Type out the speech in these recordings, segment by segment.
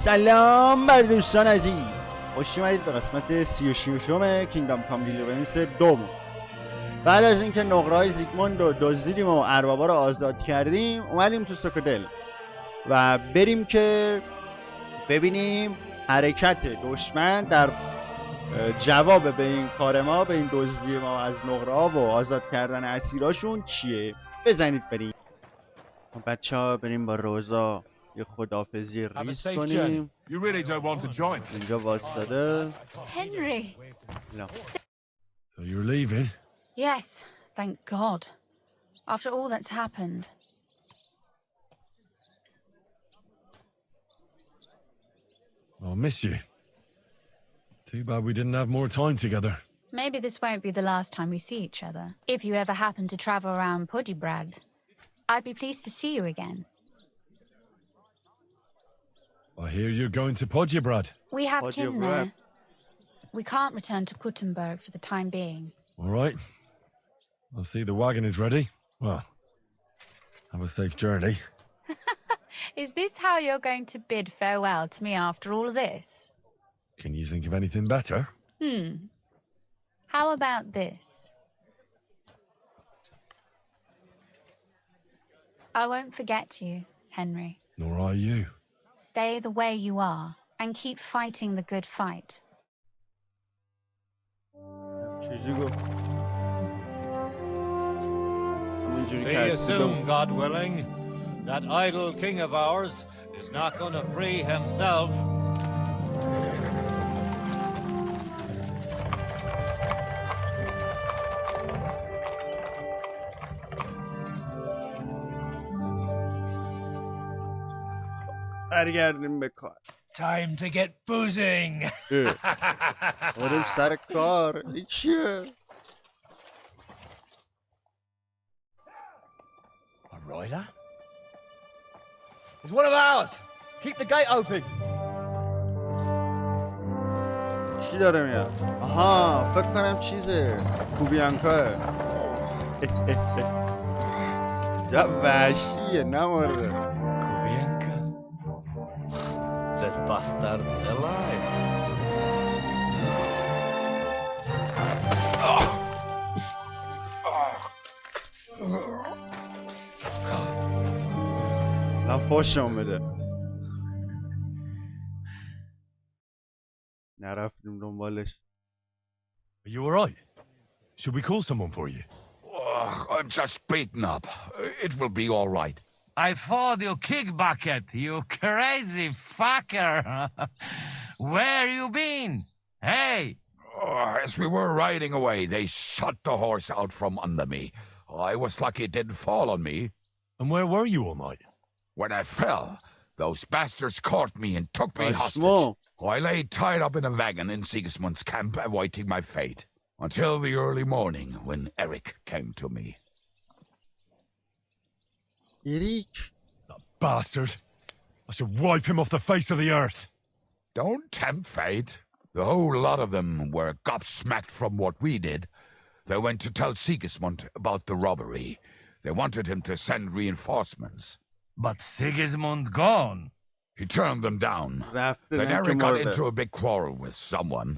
سلام بر دوستان عزیز، خوش اومدید به قسمت 36 کینگدام کام دلیورنس دوم. بعد از اینکه نقره‌های زیگموند رو دزدیدیم و اربابا رو آزاد کردیم، اومدیم تو سوچودل و بریم که ببینیم حرکت دشمن در جواب به این کار ما، به این دزدی ما از نقره‌ها و آزاد کردن اسیراشون چیه. بزنید بریم بچه‌ها، بریم با روزا یه خداحافظی ریز کنیم. اینجا واسطاده Henry. No. So you're leaving? Yes, thank God. After all that's happened. I'll miss you. Too bad we didn't have more time together. Maybe this won't be the last time we see each other. If you ever happen to travel around Poddybrad, I'd be pleased to see you again. I hear you're going to Podjebrad. We have kin Poddybrad. there. We can't return to Kuttenberg for the time being. All right. I'll see the wagon is ready. Well, have a safe journey. Is this how you're going to bid farewell to me after all of this? Can you think of anything better? How about this? I won't forget you, Henry. Nor are you. Stay the way you are and keep fighting the good fight. چیزی گفت همینجوری See که you هستی soon, God willing. That idle king of ours is not going to free himself. برگردیم به کار. Time to get boozing. بریم سر کار. این چیه؟ A rider? It's one of ours. Keep the gate open. چی داره میاد؟ آها، فکر کنم چیزه کوبیانکاه. یا وحشیه، نمارده. Kubienka? That bastard's alive. نه فوشم بده. نرفتیم دنبالش. Are you all right? Should we call someone for you? I'm just beaten up. It will be all right. I fought you kick bucket, you crazy fucker. Where you been? Hey! As we were riding away, they shot the horse out from under me. I was lucky it didn't fall on me. And where were you all night? When I fell, those bastards caught me and took me hostage. Small. I lay tied up in a wagon in Sigismund's camp, awaiting my fate, until the early morning when Eric came to me. ایریک. That bastard. I should wipe him off the face of the earth. Don't tempt fate. The whole lot of them were gobsmacked from what we did. They went to tell Sigismund about the robbery. They wanted him to send reinforcements. But Sigismund gone. He turned them down. رفته Then نه که Eric got مرده. into a big quarrel with someone.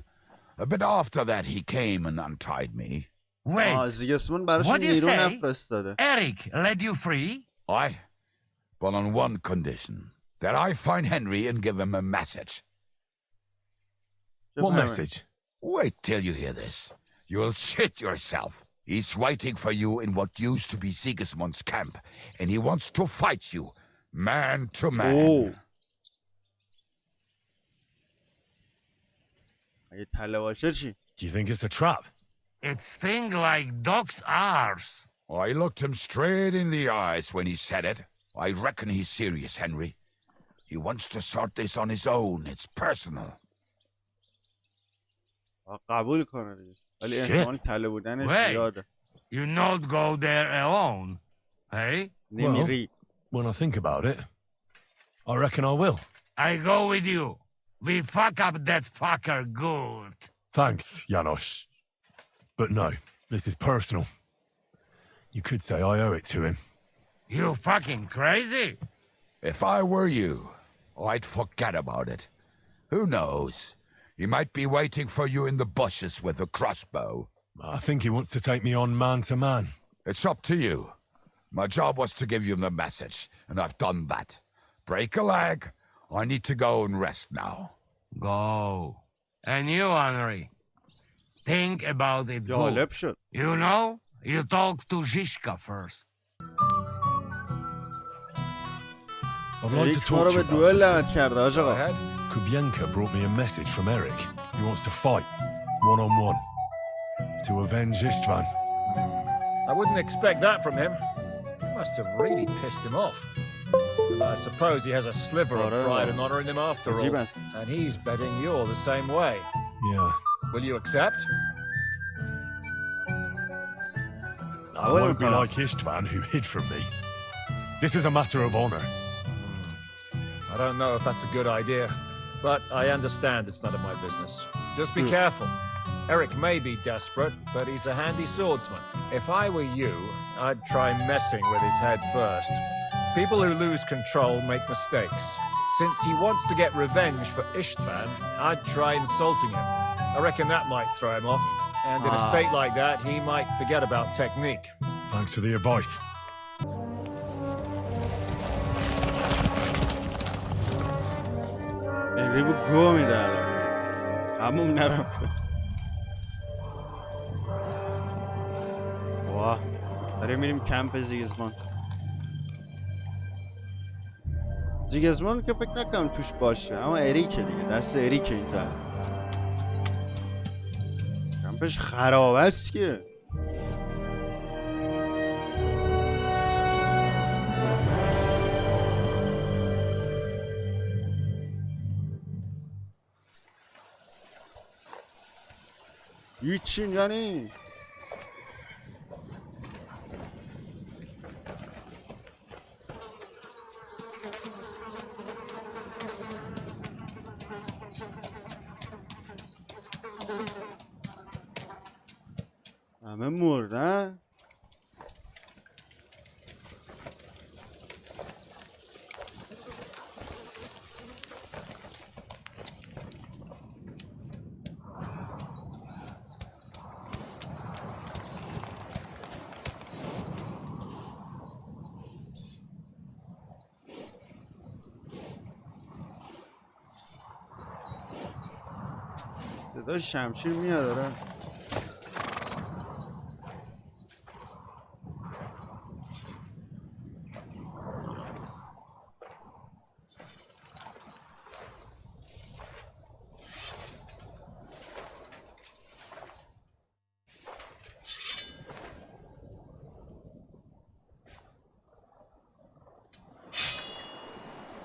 A bit after that, he came and untied me. Wait, زیگسمون براشون what do you نیرو say? نفرستاده. Eric let you free? Aye, but on one condition. That I find Henry and give him a message. What message? Wait till you hear this. You'll shit yourself. He's waiting for you in what used to be Sigismund's camp, and he wants to fight you, man to man. اوه. اگه تله باشه چی؟ Do you think it's a trap? It's thing like dog's arse. I looked him straight in the eyes when he said it. I reckon he's serious, Henry. He wants to sort this on his own. It's personal. قبول کنه دیگه. ولی Shit. احتمال تله بودنش Wait. زیاده. You not go there alone, hey? نمیری. When I think about it, I reckon I will. I go with you. We fuck up that fucker good. Thanks, Janos. But no, this is personal. You could say I owe it to him. You fucking crazy? If I were you, I'd forget about it. Who knows? He might be waiting for you in the bushes with a crossbow. I think he wants to take me on man to man. It's up to you. My job was to give you the message, and I've done that. Break a leg. I need to go and rest now. Go. And you, Henry, think about it good. جالب شد. You know, you talk to Zizka first. I'd like to ریک ما talk رو to به you دوئل about دعوت something. کرده آج Go آقا. ahead. Kubienka brought me a message from Eric. He wants to fight, one-on-one, to avenge Istvan. I wouldn't expect that from him. Must have really pissed him off. I suppose he has a sliver of pride and honor in him after all. عجیبه. And he's betting you're the same way. Yeah. Will you accept? I won't be like Istvan, who hid from me. This is a matter of honor. I don't know if that's a good idea, but I understand it's none of my business. Just be careful. Eric may be desperate, but he's a handy swordsman. If I were you, I'd try messing with his head first. People who lose control make mistakes. Since he wants to get revenge for Istvan, I'd try insulting him. I reckon that might throw him off. And in a state like that, he might forget about technique. Thanks for the advice. ریبو گو میده الان. همون نرفته. واه. داریم میریم کمپ زیگزمان. زیگزمان که فکر نکنم توش باشه، اما اریکه دیگه، دست اریکه این طرف. کمپش خراب است که. هیچی اینجا نیست. همه مردن. صدای شمشیر میاد داره.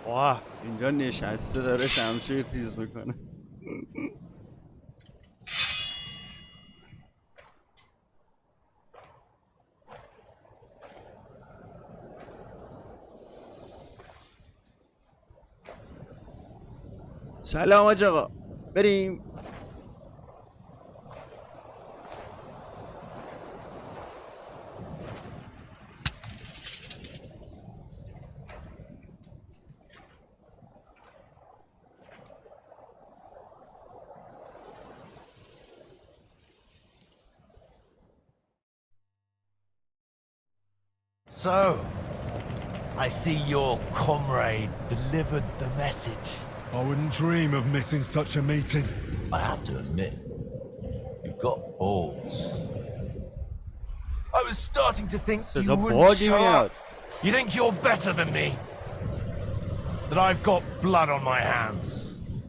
واه اینجا نشسته داره شمشیر تیز میکنه. سلام آج آقا بریم. So, I see your comrade delivered the message. I wouldn't dream of missing such a meeting. I have to admit, you've got balls. I was starting to think So you the wouldn't body show out. up. You think you're better than me? That I've got blood on my hands,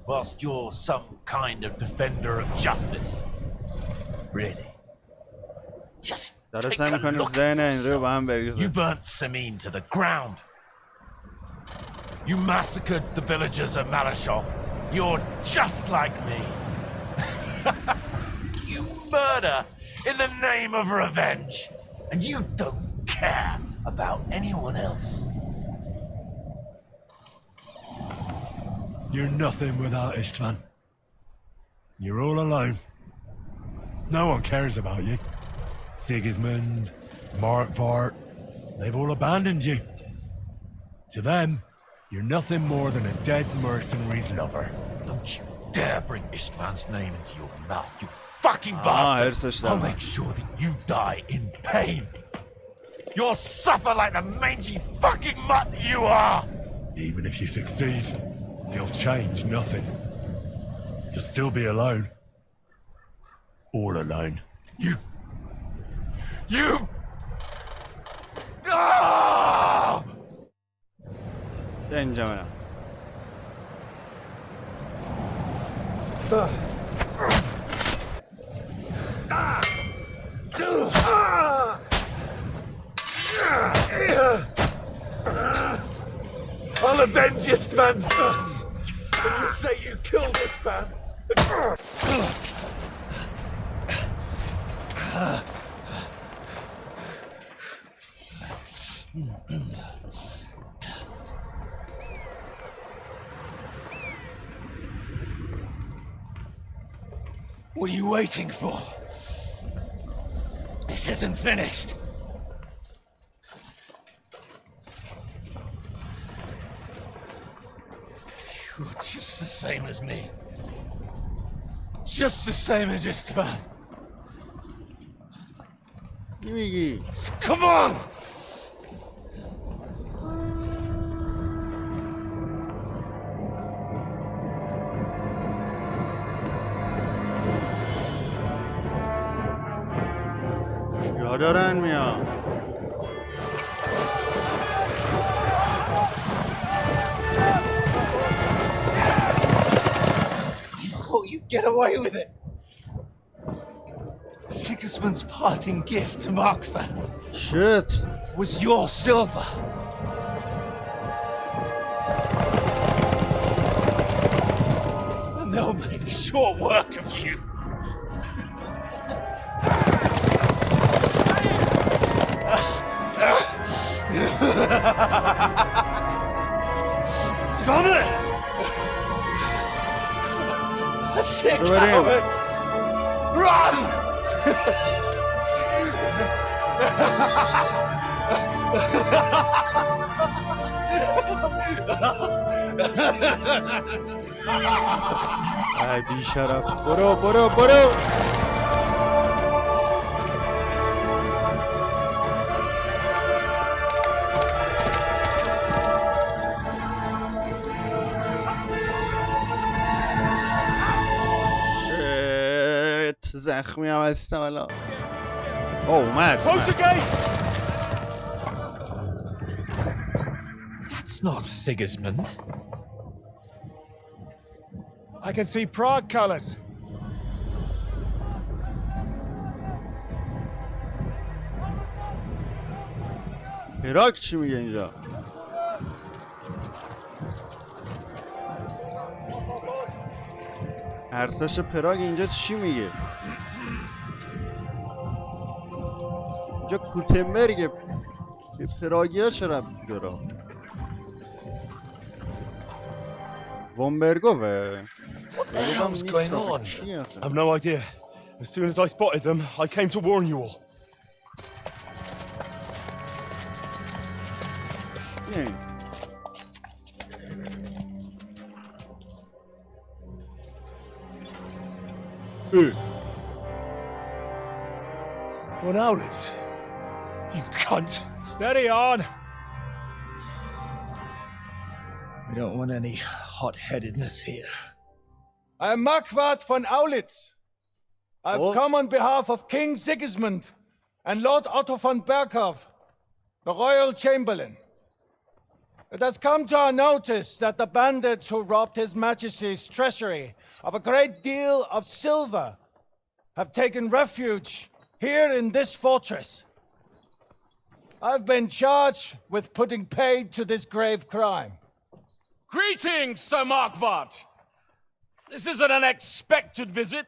whilst you're some kind of defender of justice. Really? Just داره take سعی a میکنه look ذهن at این رو با هم yourself. You بریزه. burnt Zemין to the ground. You massacred the villagers of Malashov. You're just like me. You murder in the name of revenge. And you don't care about anyone else. You're nothing without Istvan. You're all alone. No one cares about you. Sigismund, Markvart, they've all abandoned you. To them, You're nothing more than a dead mercenary's lover. Don't you dare bring Istvan's name into your mouth, you fucking bastard! I'll make sure that you die in pain. You'll suffer like the mangy fucking mutt you are! Even if you succeed, you'll change nothing. You'll still be alone. All alone. You... Ah! اینجا منم. I'll avenge Istvan! When you say you killed Istvan! What are you waiting for? This isn't finished. You're just the same as me. Just the same as Istvan. چی میگی؟ Come on! کجا دارن میان؟ You thought you'd get away with it. Sigismund's parting gift to Markvan Shit. was your silver. And they'll make short work of you. Damn it! A sick coward! Run! ای بی شرف. برو. زخمی هم هستم الان. اومد. That's not Sigismund. I can see Prague colors. پراگ چی میگه اینجا؟ ارتش پراگ اینجا چی میگه؟ اینجا کوتنبرگ پراگی ها چرا داره؟ وامبرگوه. What the hell's going on? I've no idea. As soon as I spotted them, I came to warn you all. One outlet. You cunt. Steady on. We don't want any hot-headedness here. I am Markvart von Aulitz. I've come on behalf of King Sigismund and Lord Otto von Berghof, the Royal Chamberlain. It has come to our notice that the bandits who robbed His Majesty's treasury of a great deal of silver have taken refuge here in this fortress. I've been charged with putting paid to this grave crime. Greetings, Sir Markvart. This is an unexpected visit.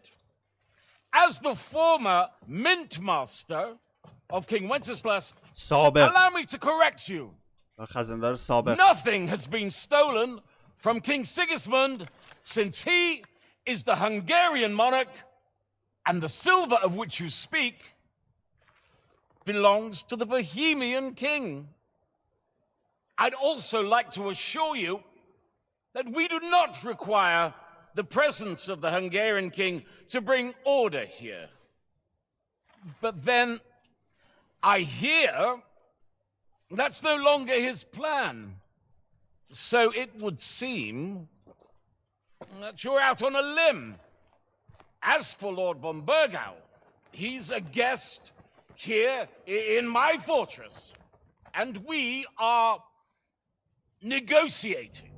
As the former mint master of King Wenceslas, allow me to correct you. Nothing has been stolen from King Sigismund since he is the Hungarian monarch, and the silver of which you speak belongs to the Bohemian king. I'd also like to assure you that we do not require the presence of the Hungarian king to bring order here. But then, I hear that's no longer his plan. So it would seem that you're out on a limb. As for Lord von Burgau, he's a guest here in my fortress, and we are negotiating.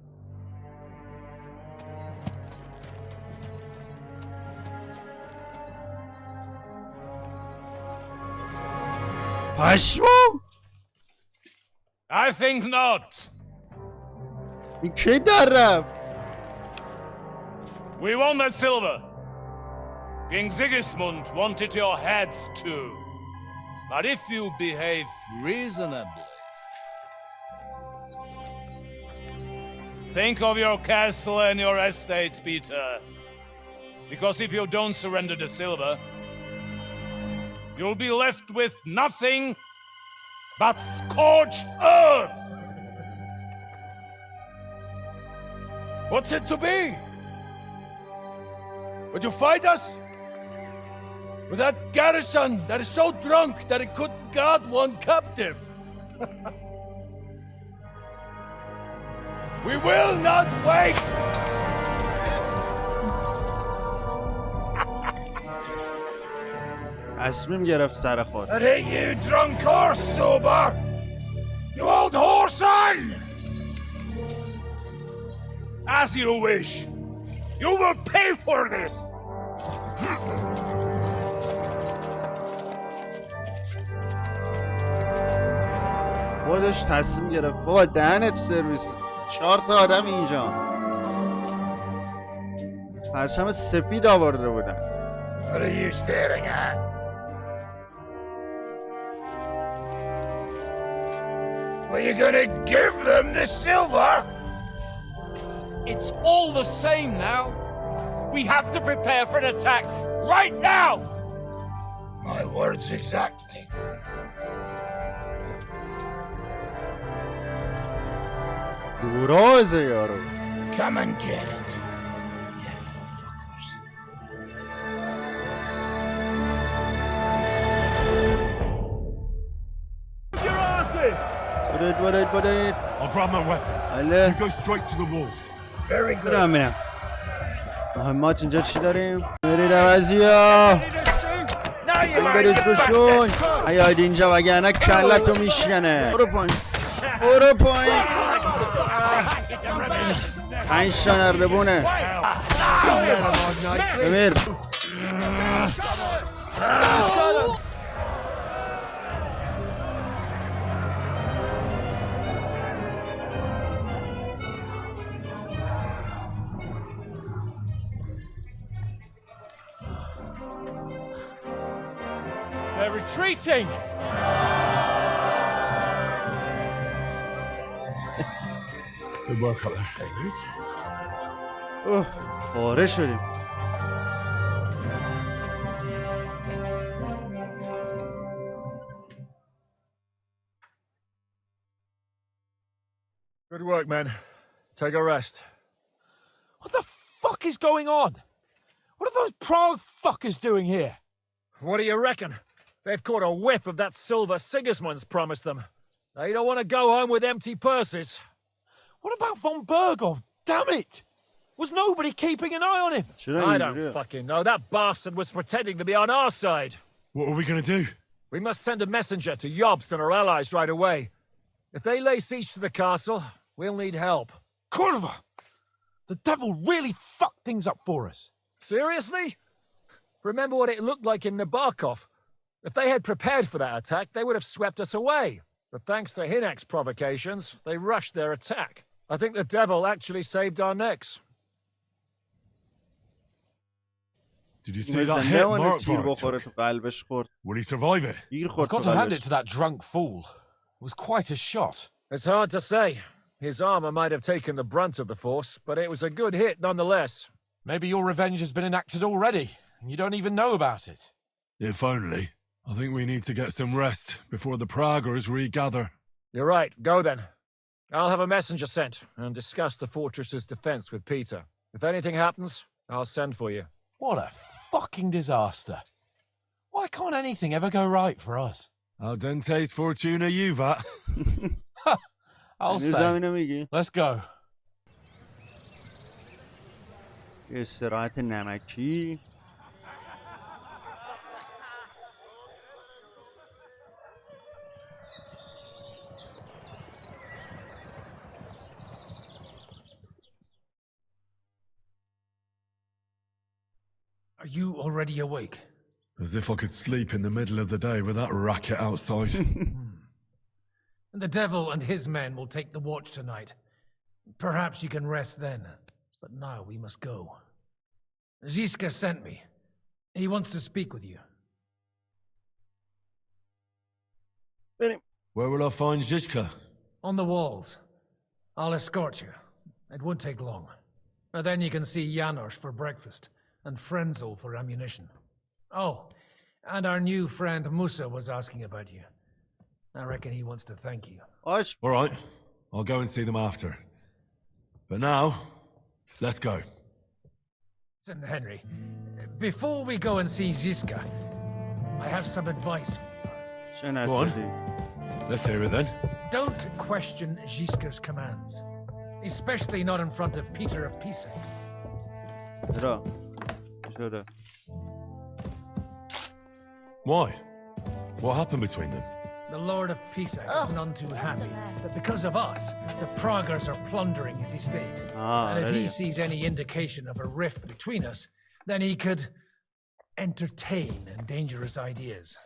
پشمام I think not. این کی در رفت؟ We want that silver. King Sigismund wanted your heads too. But if you behave reasonably, think of your castle and your estates, Peter. Because if you don't surrender the silver, you'll be left with nothing but scorched earth. What's it to be? Would you fight us? With that garrison that is so drunk that it couldn't guard one captive? We will not wait! تصمیم گرفت سر خود. Are you drunk or sober? You old whoreson! As you wish. You will pay for this! خودش تصمیم گرفت. بابا دهنت سرویس. 4 تا آدم اینجا. پرچم سفید آورده بودن. What are you staring at? Were you gonna give them the silver? It's all the same now. We have to prepare for an attack right now! My words exactly. دورازه یارو. Come and get it, you fuckers. برید. I'll grab my weapons. بله. You go straight to the walls. Very good. برم میرم. مهمات اینجا چی داریم؟ برید عوضیا. این برید روشون. نیاید اینجا وگرنه کلتو میشکنه. برو پایین. 5 تا نردبونه. بمیر. They're retreating! Good work up there. اوه پاره شدیم. Good work, men. Take a rest. What the fuck is going on? What are those Prague fuckers doing here? What do you reckon? They've caught a whiff of that silver Sigismund's promised them. They don't want to go home with empty purses. What about von Bergov? Damn it! Was nobody keeping an eye on him? I don't fucking know. That bastard was pretending to be on our side. What are we gonna do? We must send a messenger to Jobst and her allies right away. If they lay siege to the castle, we'll need help. Kurva! The devil really fucked things up for us. Seriously? Remember what it looked like in Nabokov. If they had prepared for that attack, they would have swept us away. But thanks to Hinek's provocations, they rushed their attack. I think the devil actually saved our necks. Did you see that hit Mark خورد. Will he survive it? I've got to hand it to that drunk fool. It was quite a shot. It's hard to say. His armor might have taken the brunt of the force, but it was a good hit nonetheless. Maybe your revenge has been enacted already, and you don't even know about it. If only. I think we need to get some rest before the Praguers regather. You're right. Go then. I'll have a messenger sent and discuss the fortress's defense with Peter. If anything happens, I'll send for you. What a fucking disaster. Why can't anything ever go right for us? Al dente's fortuna juvat. I'll هنوز say. همینو میگی؟ Let's go. استراحت نمکی. Are you already awake? As if I could sleep in the middle of the day with that racket outside. The devil and his men will take the watch tonight. Perhaps you can rest then. But now we must go. Ziska sent me. He wants to speak with you. بریم. Where will I find Zizka? On the walls. I'll escort you. It won't take long. And then you can see Janos for breakfast, and Frenzel for ammunition. Oh, and our new friend Musa was asking about you. I reckon he wants to thank you. آش. All right, I'll go and see them after. But now, let's go. Listen, Henry, before we go and see Ziska, I have some advice. چه Go on. نصیحتی؟ Let's hear it then. Don't question Ziska's commands, especially not in front of Peter of Pisa. چرا؟ چرا؟ Why? What happened between them? The Lord of Pisa is none too happy that because of us, the Praguers are plundering his estate. Ah, And if he really? sees any indication of a rift between us, then he could entertain dangerous ideas.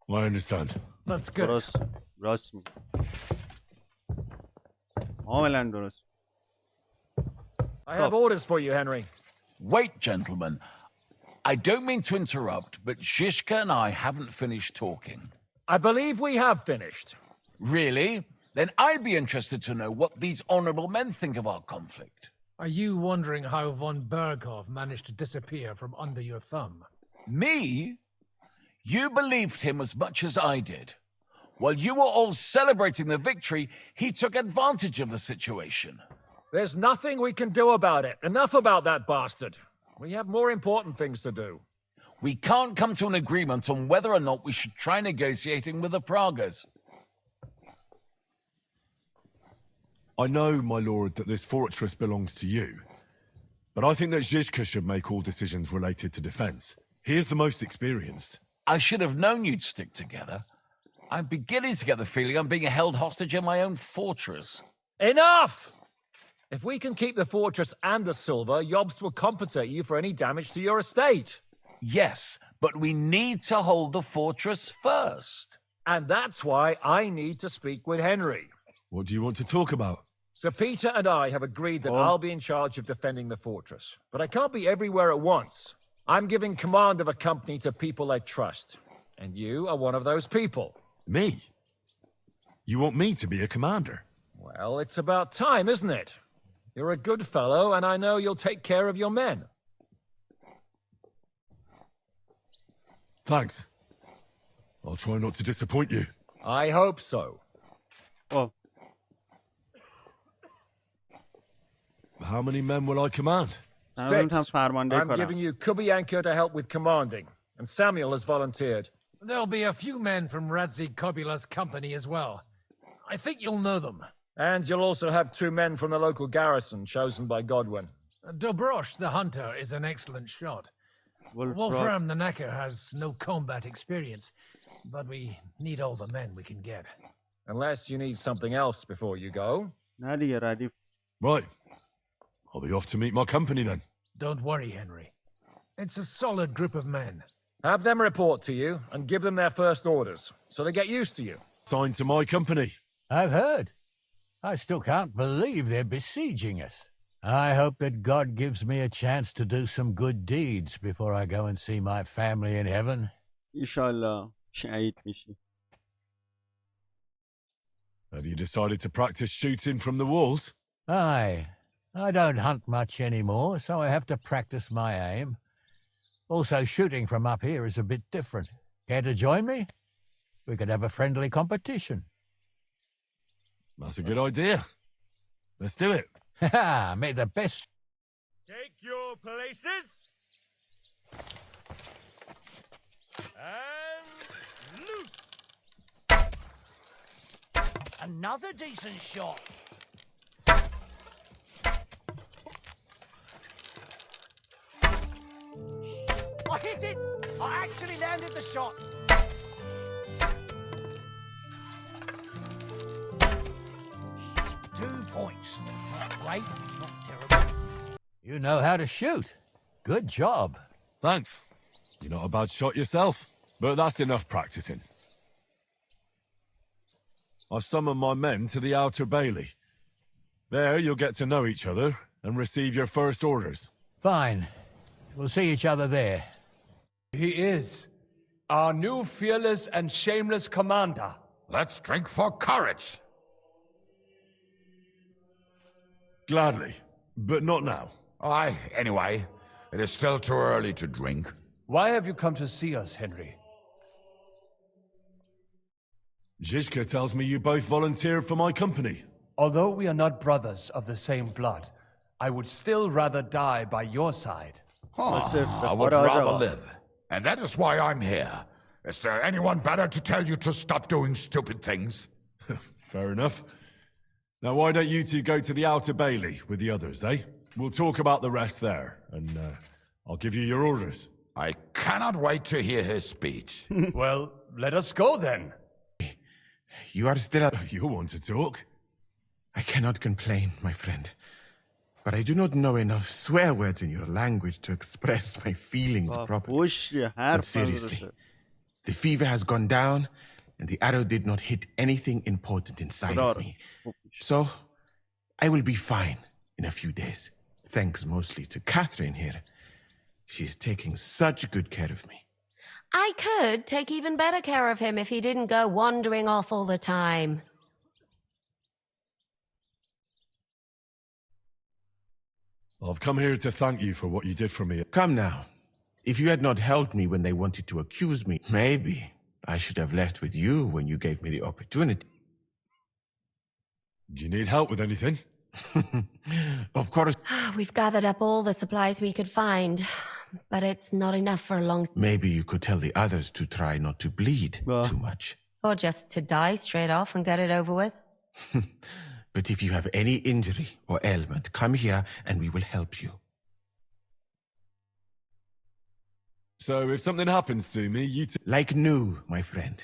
I understand. That's good. درست. راست میگی. کاملا درست. I have orders for you, Henry. Wait, gentlemen. I don't mean to interrupt, but Shishka and I haven't finished talking. I believe we have finished. Really? Then I'd be interested to know what these honorable men think of our conflict. Are you wondering how von Berghoff managed to disappear from under your thumb? Me? You believed him as much as I did. While you were all celebrating the victory, he took advantage of the situation. There's nothing we can do about it. Enough about that bastard. We have more important things to do. We can't come to an agreement on whether or not we should try negotiating with the Pragas. I know, my lord, that this fortress belongs to you. But I think that Zizka should make all decisions related to defense. He is the most experienced. I should have known you'd stick together. I'm beginning to get the feeling I'm being held hostage in my own fortress. Enough! If we can keep the fortress and the silver, Yobst will compensate you for any damage to your estate. Yes, but we need to hold the fortress first. And that's why I need to speak with Henry. What do you want to talk about? Sir Peter and I have agreed that I'll be in charge of defending the fortress. But I can't be everywhere at once. I'm giving command of a company to people I trust. And you are one of those people. Me? You want me to be a commander? Well, it's about time, isn't it? You're a good fellow, and I know you'll take care of your men. Thanks. I'll try not to disappoint you. I hope so. Oh. How many men will I command? Six. I'm giving you Kubianka to help with commanding, and Samuel has volunteered. There'll be a few men from Radzi Kobula's company as well. I think you'll know them. And you'll also have 2 men from the local garrison chosen by Godwin. Dobrosh the hunter is an excellent shot. Wolfram the Knacker has no combat experience, but we need all the men we can get. Unless you need something else before you go. Right. I'll be off to meet my company then. Don't worry, Henry. It's a solid group of men. Have them report to you and give them their first orders, so they get used to you. Signed to my company. I've heard. I still can't believe they're besieging us. I hope that God gives me a chance to do some good deeds before I go and see my family in heaven. Inshallah. شهید میشی. Have you decided to practice shooting from the walls? Aye. I don't hunt much anymore, so I have to practice my aim. Also, shooting from up here is a bit different. Care to join me? We could have a friendly competition. That's a good idea. Let's do it. Ha! May the best. Take your places. And loose. Another decent shot. I hit it! I actually landed the shot. 2 points. Not great, not terrible. You know how to shoot. Good job. Thanks. You're not a bad shot yourself, but that's enough practicing. I've summoned my men to the outer bailey. There you'll get to know each other and receive your first orders. Fine. We'll see each other there. He is our new fearless and shameless commander. Let's drink for courage. Gladly, but not now. Anyway, it is still too early to drink. Why have you come to see us, Henry? Zizka tells me you both volunteered for my company. Although we are not brothers of the same blood, I would still rather die by your side. I would rather live. And that is why I'm here. Is there anyone better to tell you to stop doing stupid things? Fair enough. Now why don't you two go to the outer bailey with the others, eh? We'll talk about the rest there, and I'll give you your orders. I cannot wait to hear his speech. Well, let us go then. You are still... You want to talk? I cannot complain, my friend. But I do not know enough swear words in your language to express my feelings properly. But seriously, the fever has gone down, and the arrow did not hit anything important inside of me. So, I will be fine in a few days. Thanks mostly to Catherine here. She's taking such good care of me. I could take even better care of him if he didn't go wandering off all the time. I've come here to thank you for what you did for me. Come now. If you had not helped me when they wanted to accuse me, maybe I should have left with you when you gave me the opportunity. Do you need help with anything? Of course. We've gathered up all the supplies we could find, but it's not enough for a long... Maybe you could tell the others to try not to bleed too much. Or just to die straight off and get it over with. But if you have any injury or ailment, come here and we will help you. So if something happens to me, you Like new, my friend.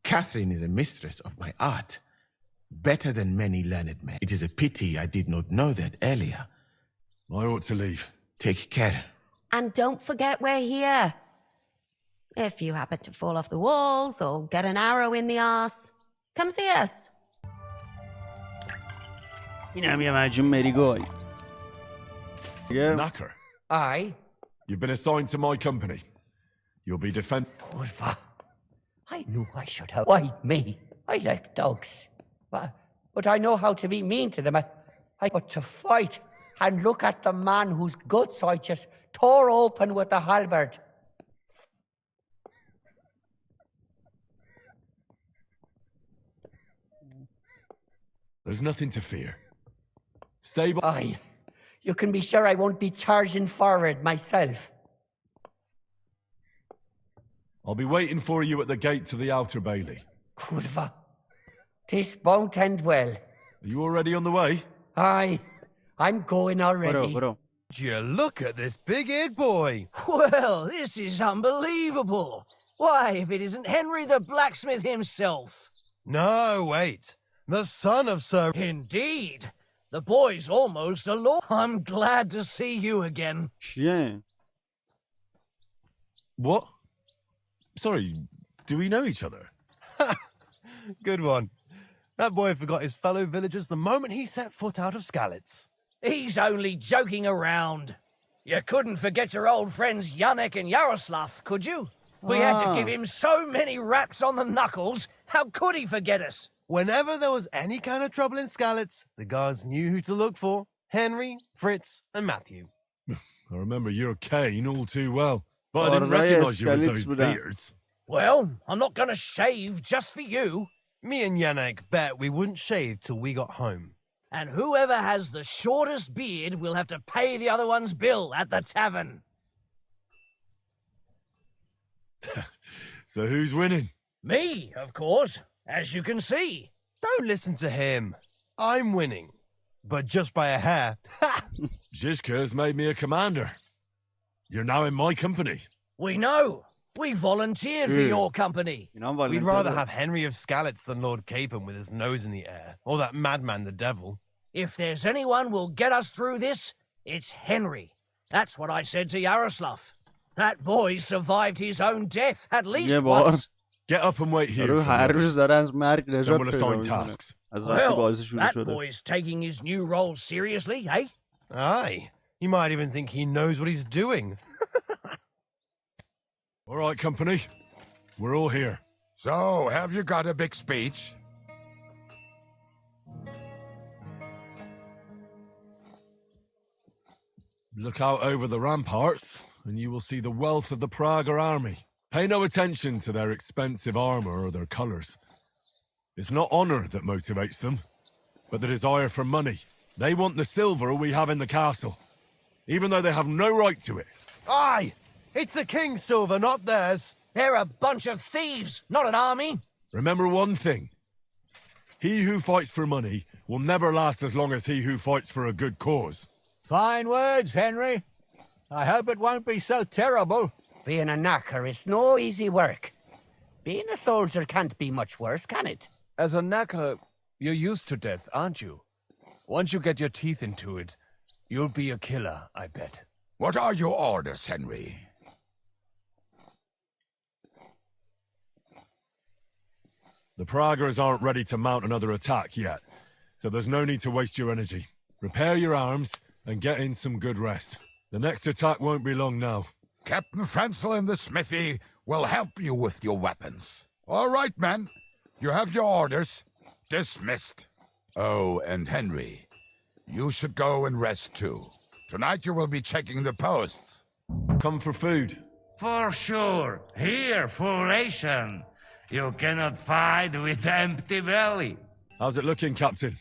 Catherine is a mistress of my art. Better than many learned men. It is a pity I did not know that earlier. I ought to leave. Take care. And don't forget we're here. If you happen to fall off the walls or get an arrow in the arse, come see us. اینم یه مجون مریگوی. Knacker. Aye. You've been assigned to my company. You'll be Kurva. I knew I should have. Why me? I like dogs. But I know how to be mean to them. But to fight and look at the man whose guts I just tore open with the halberd. There's nothing to fear. Stay by. Aye. You can be sure I won't be charging forward myself. I'll be waiting for you at the gate to the outer bailey. Kurva. This won't end well. Are you already on the way? Aye. I'm going already. Would you look at this big-eared boy? Well, this is unbelievable. Why, if it isn't Henry the blacksmith himself. No, wait. The son of Sir... Indeed. The boy's almost a lord. I'm glad to see you again. Yeah. What? Sorry, do we know each other? Good one. That boy forgot his fellow villagers the moment he set foot out of Skalitz. He's only joking around. You couldn't forget your old friends Yannick and Yaroslav, could you? We had to give him so many raps on the knuckles. How could he forget us? Whenever there was any kind of trouble in Skalitz, the guards knew who to look for. Henry, Fritz, and Matthew. I remember your cane all too well, but I didn't recognize you with those beards. Well, I'm not going to shave just for you. Me and Yannick bet we wouldn't shave till we got home. And whoever has the shortest beard will have to pay the other one's bill at the tavern. So who's winning? Me, of course, as you can see. Don't listen to him. I'm winning. But just by a hair. Zizka's made me a commander. You're now in my company. We know. We volunteered for your company. We'd rather have Henry of Skalitz than Lord Capon with his nose in the air. Or that madman, the devil. If there's anyone will get us through this, it's Henry. That's what I said to Yaroslav. That boy survived his own death at least once. Get up and wait here. Then we'll assign tasks. Well, that boy's taking his new role seriously, eh? Aye. You might even think he knows what he's doing. All right, company. We're all here. So, have you got a big speech? Look out over the ramparts, and you will see the wealth of the Praga army. Pay no attention to their expensive armor or their colors. It's not honor that motivates them, but the desire for money. They want the silver we have in the castle, even though they have no right to it. Aye! It's the king's silver, not theirs. They're a bunch of thieves, not an army. Remember one thing. He who fights for money will never last as long as he who fights for a good cause. Fine words, Henry. I hope it won't be so terrible. Being a knacker is no easy work. Being a soldier can't be much worse, can it? As a knacker, you're used to death, aren't you? Once you get your teeth into it, you'll be a killer, I bet. What are your orders, Henry? The Pragas aren't ready to mount another attack yet, so there's no need to waste your energy. Repair your arms and get in some good rest. The next attack won't be long now. Captain Frenzel in the smithy will help you with your weapons. All right, men. You have your orders. Dismissed. Oh, and Henry, you should go and rest too. Tonight you will be checking the posts. Come for food. For sure. Here, full ration. You cannot fight with empty belly. How's it looking, Captain?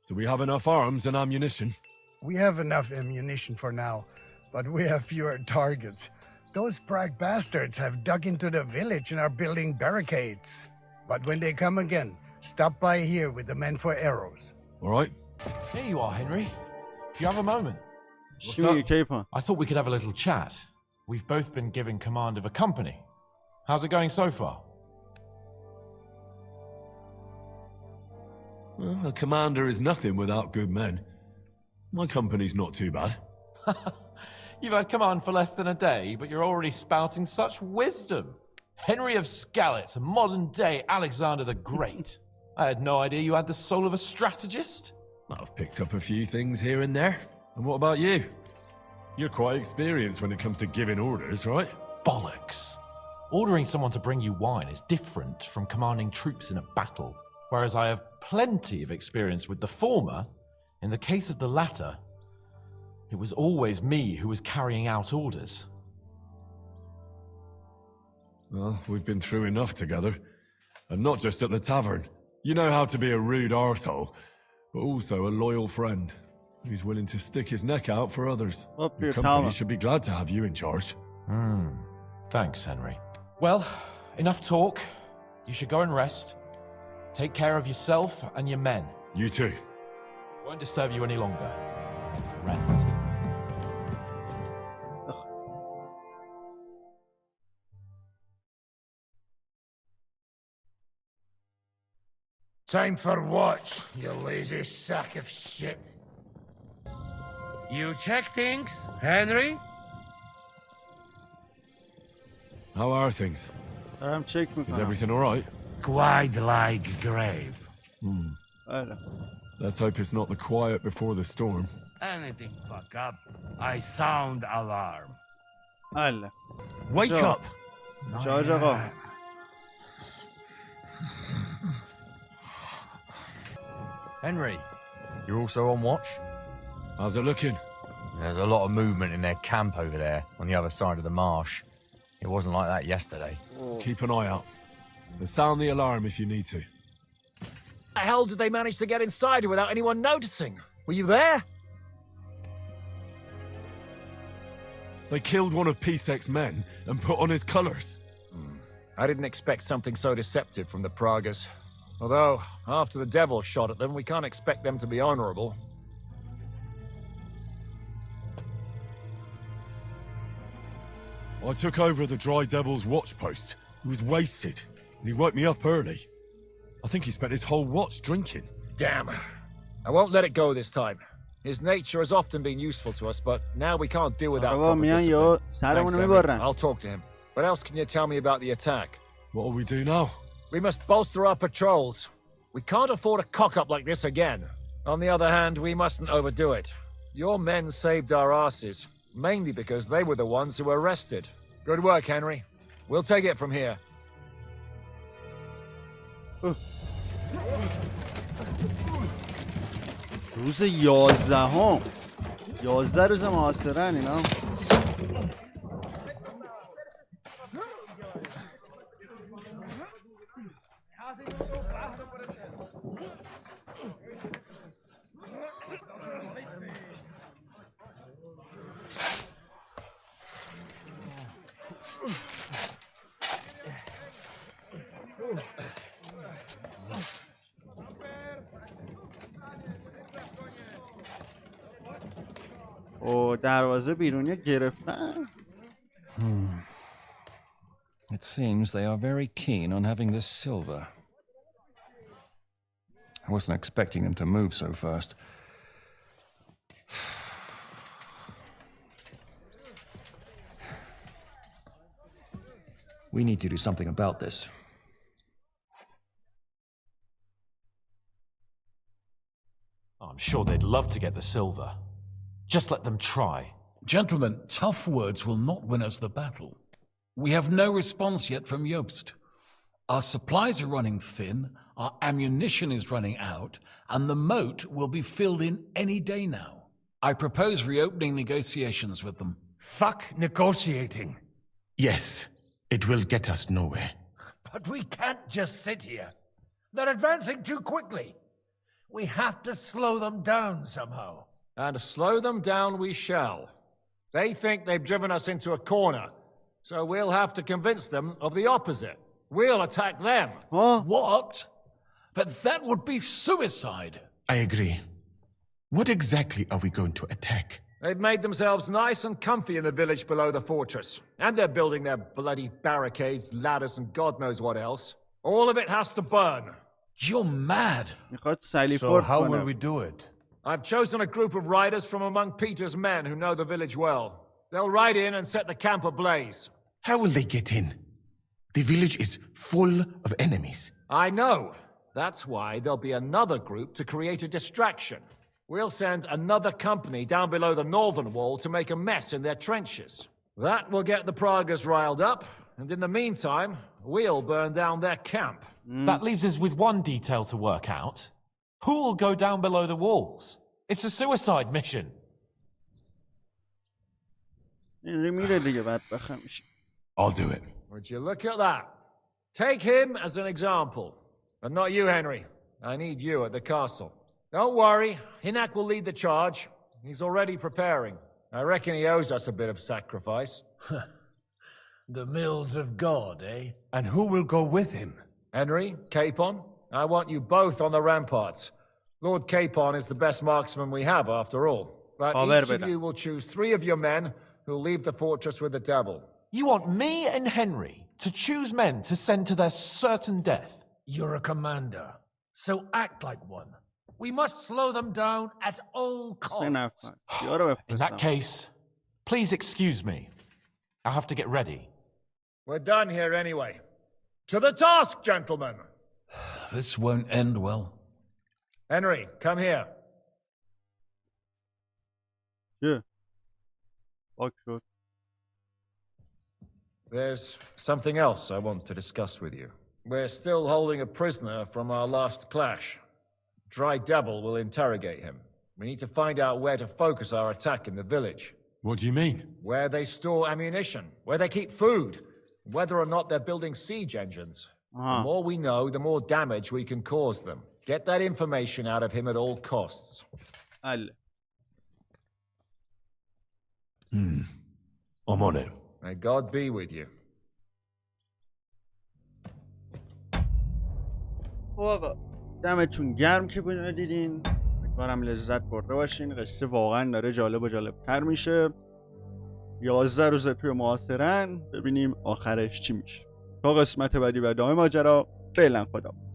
Do we have enough arms and ammunition? We have enough ammunition for now, but we have fewer targets. Those Prague bastards have dug into the village and are building barricades. But when they come again, stop by here with the men for arrows. All right. Here you are, Henry. Do you have a moment? I thought we could have a little chat. We've both been given command of a company. How's it going so far? Well, a commander is nothing without good men. My company's not too bad. You've had command for less than a day, but you're already spouting such wisdom. Henry of Skalitz, a modern-day Alexander the Great. I had no idea you had the soul of a strategist. I've picked up a few things here and there. And what about you? You're quite experienced when it comes to giving orders, right? Bollocks. Ordering someone to bring you wine is different from commanding troops in a battle. Whereas I have plenty of experience with the former, in the case of the latter, it was always me who was carrying out orders. Well, we've been through enough together. And not just at the tavern. You know how to be a rude arsehole, but also a loyal friend who's willing to stick his neck out for others. Your company should be glad to have you in charge. Thanks, Henry. Well, enough talk. You should go and rest. Take care of yourself and your men. You too. Won't disturb you any longer. Rest. Time for what, you lazy sack of shit? You check things, Henry? How are things? Is everything all right? Quite like grave. Let's hope it's not the quiet before the storm. Anything fuck up, I sound alarm. Wake up! Henry, you're also on watch? How's it looking? There's a lot of movement in their camp over there, on the other side of the marsh. It wasn't like that yesterday. Keep an eye out. And sound the alarm if you need to. The hell did they manage to get inside without anyone noticing? Were you there? They killed one of P-Sec's men and put on his colors. I didn't expect something so deceptive from the Pragas. Although, after the devil shot at them, we can't expect them to be honorable. I took over the Dry Devil's watch post. He was wasted, and he woke me up early. I think he spent his whole watch drinking. Damn. I won't let it go this time. His nature has often been useful to us, but now we can't do without proper discipline. Thanks, Henry. I'll talk to him. What else can you tell me about the attack? What'll we do now? We must bolster our patrols. We can't afford a cock-up like this again. On the other hand, we mustn't overdo it. Your men saved our asses, mainly because they were the ones who were arrested. Good work, Henry. We'll take it from here. روز 11 11 روز محاصره‌ان اینا. و دروازه بیرونی گرفتن. It seems they are very keen on having this silver. I wasn't expecting them to move so fast. We need to do something about this. I'm sure they'd love to get the silver. Just let them try. Gentlemen, tough words will not win us the battle. We have no response yet from Jobst. Our supplies are running thin, our ammunition is running out, and the moat will be filled in any day now. I propose reopening negotiations with them. Fuck negotiating. Yes, it will get us nowhere. But we can't just sit here. They're advancing too quickly. We have to slow them down somehow. And slow them down we shall. They think they've driven us into a corner, so we'll have to convince them of the opposite. We'll attack them. What? But that would be suicide. I agree. What exactly are we going to attack? They've made themselves nice and comfy in the village below the fortress. And they're building their bloody barricades, ladders, and God knows what else. All of it has to burn. You're mad. So how will we do it? I've chosen a group of riders from among Peter's men who know the village well. They'll ride in and set the camp ablaze. How will they get in? The village is full of enemies. I know. That's why there'll be another group to create a distraction. We'll send another company down below the northern wall to make a mess in their trenches. That will get the Pragas riled up, and in the meantime, we'll burn down their camp. That leaves us with one detail to work out. Who will go down below the walls? It's a suicide mission. I'll do it. Would you look at that? Take him as an example. But not you, Henry. I need you at the castle. Don't worry, Hinak will lead the charge. He's already preparing. I reckon he owes us a bit of sacrifice. The mills of God, eh? And who will go with him? Henry, Capon, I want you both on the ramparts. Lord Capon is the best marksman we have, after all. But each of you will choose 3 of your men who'll leave the fortress with the devil. You want me and Henry to choose men to send to their certain death? You're a commander, so act like one. We must slow them down at all costs. In that case, please excuse me. I have to get ready. We're done here anyway. To the task, gentlemen! This won't end well. Henry, come here. Yeah. Okay. There's something else I want to discuss with you. We're still holding a prisoner from our last clash. Dry Devil will interrogate him. We need to find out where to focus our attack in the village. What do you mean? Where they store ammunition, where they keep food, whether or not they're building siege engines. The more we know, the more damage we can cause them. Get that information out of him at all costs. حل. I'm on it. May God be with you. خب دمتون گرم که اینو دیدین. امیدوارم لذت برده باشین. قصه واقعا داره جالب و جالب‌تر میشه. 11 روز توی محاصره‌ن. ببینیم آخرش چی میشه. تا قسمت بعدی و ادامه ماجرا. فعلا خدا.